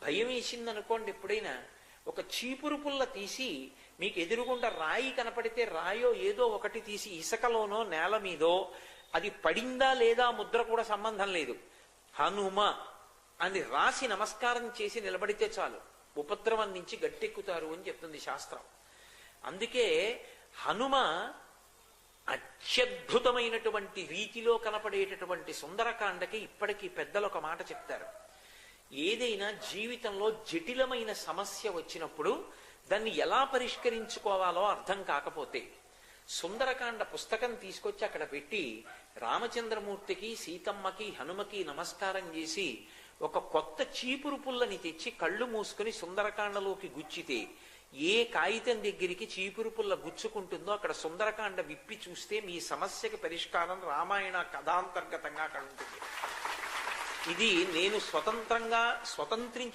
భయం వేసిందనుకోండి, ఎప్పుడైనా ఒక చీపురు పుల్ల తీసి మీకు ఎదురుగుండా రాయి కనపడితే రాయో ఏదో ఒకటి తీసి ఇసుకలోనో నేల మీదో అది పడిందా లేదా ముద్ర కూడా సంబంధం లేదు, హనుమ అని రాసి నమస్కారం చేసి నిలబడితే చాలు, ఉపద్రవం నుంచి గట్టెక్కుతారు అని చెప్తుంది శాస్త్రం. అందుకే హనుమ అత్యద్భుతమైనటువంటి రీతిలో కనపడేటటువంటి సుందరకాండకి ఇప్పటికీ పెద్దలు ఒక మాట చెప్తారు. ఏదైనా జీవితంలో జటిలమైన సమస్య వచ్చినప్పుడు దాన్ని ఎలా పరిష్కరించుకోవాలో అర్థం కాకపోతే సుందరకాండ పుస్తకం తీసుకొచ్చి అక్కడ పెట్టి రామచంద్రమూర్తికి, సీతమ్మకి, హనుమకి నమస్కారం చేసి ఒక కొత్త చీపురు పుల్లని తెచ్చి కళ్ళు మూసుకుని సుందరకాండలోకి గుచ్చితే ఏ కాగితం దగ్గరికి చీపురు పుల్ల గుచ్చుకుంటుందో అక్కడ సుందరకాండ విప్పి చూస్తే మీ సమస్యకి పరిష్కారం రామాయణ కథాంతర్గతంగా అక్కడ ఉంటుంది. ఇది నేను స్వతంత్రించి